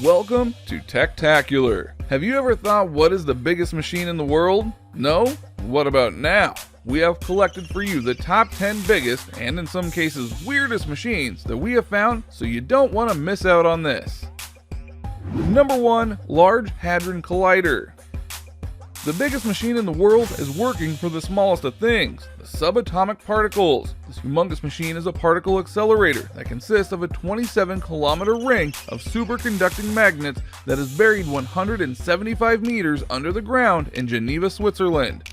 Welcome to Techtacular. Have you ever thought, what is the biggest machine in the world? No? What about now? We have collected for you the top 10 biggest, and in some cases weirdest machines that we have found, so you don't want to miss out on this. Number 1. Large Hadron Collider. The biggest machine in the world is working for the smallest of things, the subatomic particles. This humongous machine is a particle accelerator that consists of a 27-kilometer ring of superconducting magnets that is buried 175 meters under the ground in Geneva, Switzerland.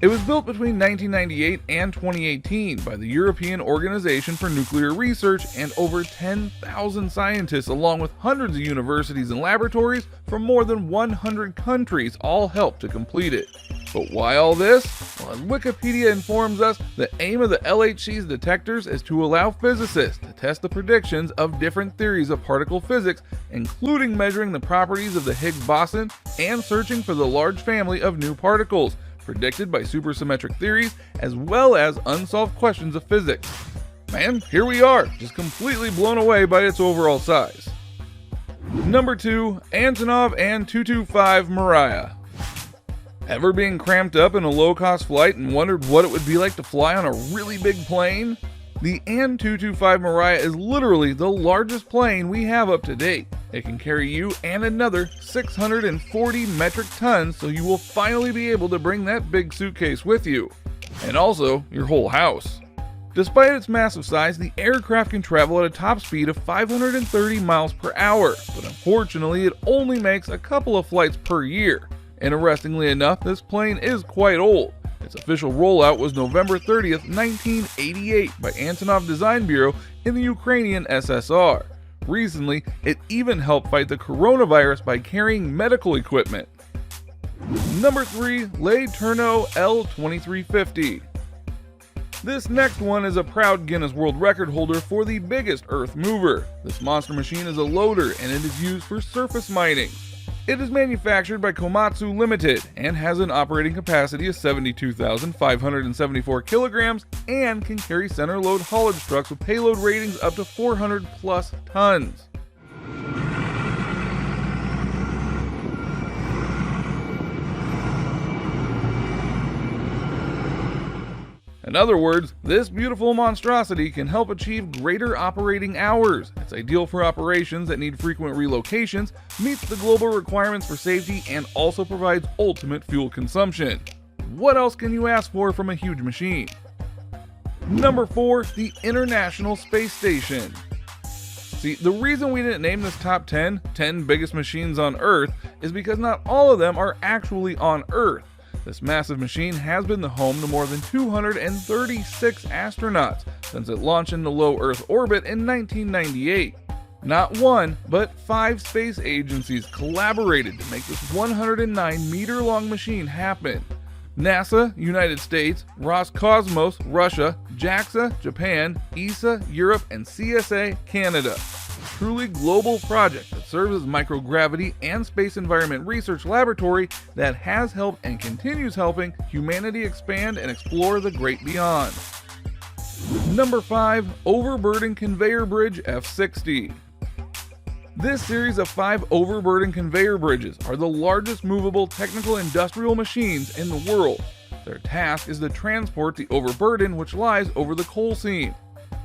It was built between 1998 and 2018 by the European Organization for Nuclear Research, and over 10,000 scientists along with hundreds of universities and laboratories from more than 100 countries all helped to complete it. But why all this? Well, as Wikipedia informs us, the aim of the LHC's detectors is to allow physicists to test the predictions of different theories of particle physics, including measuring the properties of the Higgs boson and searching for the large family of new particles predicted by supersymmetric theories, as well as unsolved questions of physics. Man, here we are, just completely blown away by its overall size. Number 2. Antonov L2350 Mriya. Ever being cramped up in a low-cost flight and wondered what it would be like to fly on a really big plane? The L2350 Mriya is literally the largest plane we have up to date. It can carry you and another 640 metric tons, so you will finally be able to bring that big suitcase with you. And also, your whole house. Despite its massive size, the aircraft can travel at a top speed of 530 miles per hour, but unfortunately it only makes a couple of flights per year. Interestingly enough, this plane is quite old. Its official rollout was November 30th, 1988 by Antonov Design Bureau in the Ukrainian SSR. Recently, it even helped fight the coronavirus by carrying medical equipment. Number 3. Tourneau L2350. This next one is a proud Guinness World Record holder for the biggest earth mover. This monster machine is a loader and it is used for surface mining. It is manufactured by Komatsu Limited and has an operating capacity of 72,574 kilograms and can carry center load haulage trucks with payload ratings up to 400 plus tons. In other words, this beautiful monstrosity can help achieve greater operating hours. It's ideal for operations that need frequent relocations, meets the global requirements for safety, and also provides ultimate fuel consumption. What else can you ask for from a huge machine? Number 4. The International Space Station. See, the reason we didn't name this top 10 biggest machines on Earth is because not all of them are actually on Earth. This massive machine has been the home to more than 236 astronauts since it launched into low Earth orbit in 1998. Not one, but 5 space agencies collaborated to make this 109-meter-long machine happen. NASA, United States, Roscosmos, Russia, JAXA, Japan, ESA, Europe, and CSA, Canada. A truly global project that serves as microgravity and space environment research laboratory that has helped and continues helping humanity expand and explore the great beyond. Number 5. Overburden Conveyor Bridge F60. This series of 5 overburden conveyor bridges are the largest movable technical industrial machines in the world. Their task is to transport the overburden which lies over the coal seam.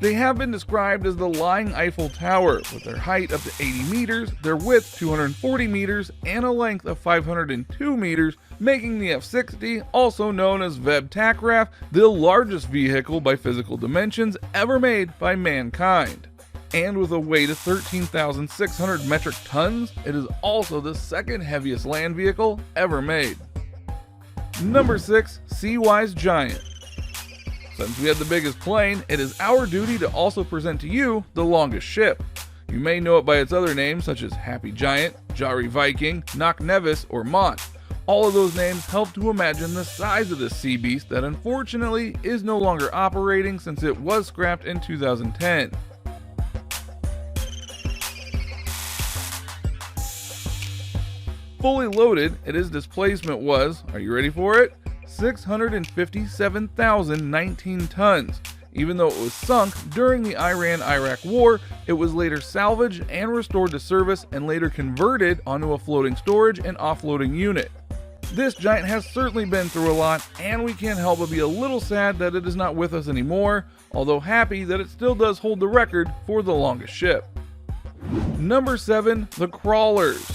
They have been described as the lying Eiffel Tower, with their height up to 80 meters, their width 240 meters, and a length of 502 meters, making the F60, also known as Techtacular, the largest vehicle by physical dimensions ever made by mankind. And with a weight of 13,600 metric tons, it is also the second heaviest land vehicle ever made. Number 6. Seawise Giant. Since we had the biggest plane, it is our duty to also present to you the longest ship. You may know it by its other names such as Happy Giant, Jari Viking, Knock Nevis, or Mont. All of those names help to imagine the size of this sea beast that unfortunately is no longer operating since it was scrapped in 2010. Fully loaded, its displacement was, are you ready for it? 657,019 tons. Even though it was sunk during the Iran-Iraq War, it was later salvaged and restored to service and later converted onto a floating storage and offloading unit. This giant has certainly been through a lot, and we can't help but be a little sad that it is not with us anymore, although happy that it still does hold the record for the longest ship. Number 7. The Crawlers.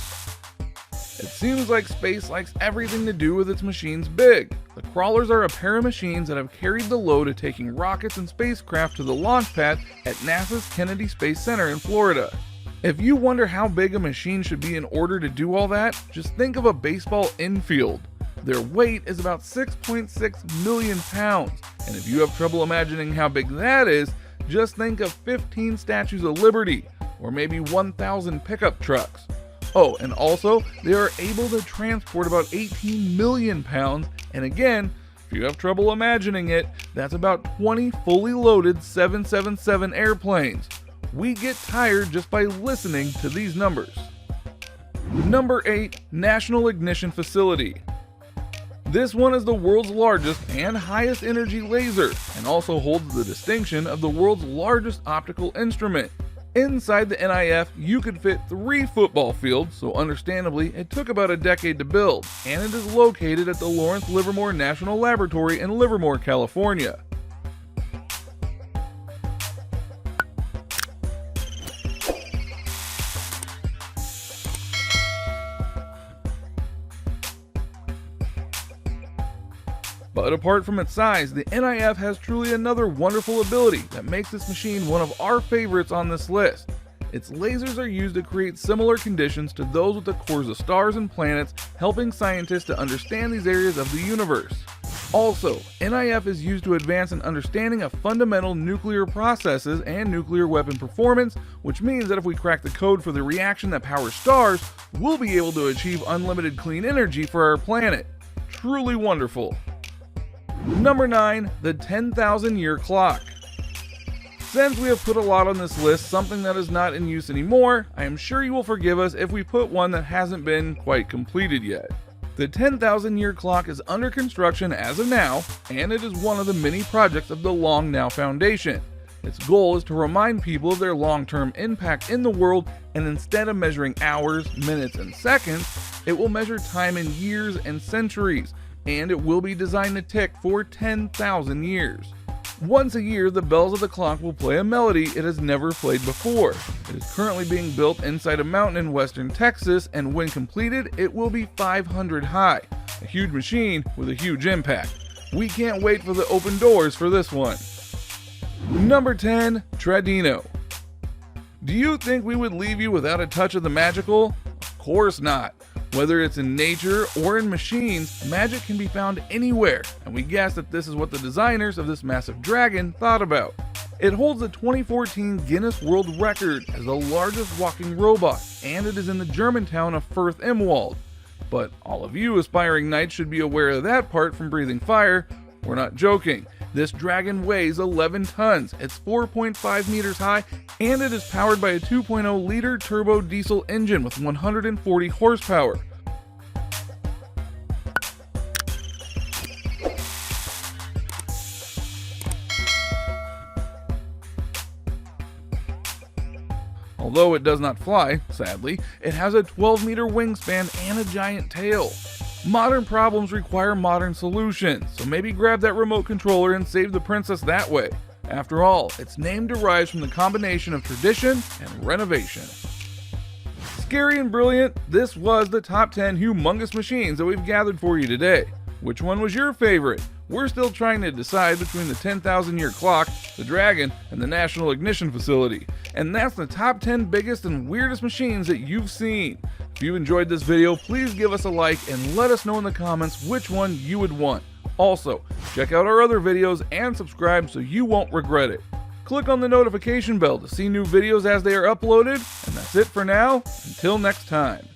It seems like space likes everything to do with its machines big. The Crawlers are a pair of machines that have carried the load of taking rockets and spacecraft to the launch pad at NASA's Kennedy Space Center in Florida. If you wonder how big a machine should be in order to do all that, just think of a baseball infield. Their weight is about 6.6 million pounds, and if you have trouble imagining how big that is, just think of 15 Statues of Liberty, or maybe 1,000 pickup trucks. Oh, and also, they are able to transport about 18 million pounds, and again, if you have trouble imagining it, that's about 20 fully loaded 777 airplanes. We get tired just by listening to these numbers. Number 8. National Ignition Facility. This one is the world's largest and highest energy laser, and also holds the distinction of the world's largest optical instrument. Inside the NIF, you could fit 3 football fields, so understandably, it took about a decade to build, and it is located at the Lawrence Livermore National Laboratory in Livermore, California. But apart from its size, the NIF has truly another wonderful ability that makes this machine one of our favorites on this list. Its lasers are used to create similar conditions to those with the cores of stars and planets, helping scientists to understand these areas of the universe. Also, NIF is used to advance an understanding of fundamental nuclear processes and nuclear weapon performance, which means that if we crack the code for the reaction that powers stars, we'll be able to achieve unlimited clean energy for our planet. Truly wonderful. Number 9. The 10,000 Year Clock. Since we have put a lot on this list, something that is not in use anymore, I am sure you will forgive us if we put one that hasn't been quite completed yet. The 10,000 Year Clock is under construction as of now, and it is one of the many projects of the Long Now Foundation. Its goal is to remind people of their long-term impact in the world, and instead of measuring hours, minutes, and seconds, it will measure time in years and centuries, and it will be designed to tick for 10,000 years. Once a year, the bells of the clock will play a melody it has never played before. It is currently being built inside a mountain in western Texas, and when completed, it will be 500 high. A huge machine with a huge impact. We can't wait for the open doors for this one. Number 10. Tredino. Do you think we would leave you without a touch of the magical? Of course not. Whether it's in nature or in machines, magic can be found anywhere, and we guess that this is what the designers of this massive dragon thought about. It holds the 2014 Guinness World Record as the largest walking robot, and it is in the German town of Fürth-Imwald. But all of you aspiring knights should be aware of that part from breathing fire. We're not joking. This dragon weighs 11 tons, it's 4.5 meters high, and it is powered by a 2.0-liter turbo diesel engine with 140 horsepower. Although it does not fly, sadly, it has a 12-meter wingspan and a giant tail. Modern problems require modern solutions, so maybe grab that remote controller and save the princess that way. After all, its name derives from the combination of tradition and renovation. Scary and brilliant, this was the top 10 humongous machines that we've gathered for you today. Which one was your favorite? We're still trying to decide between the 10,000 Year Clock, the Dragon, and the National Ignition Facility. And that's the top 10 biggest and weirdest machines that you've seen. If you enjoyed this video, please give us a like and let us know in the comments which one you would want. Also, check out our other videos and subscribe so you won't regret it. Click on the notification bell to see new videos as they are uploaded, and that's it for now. Until next time.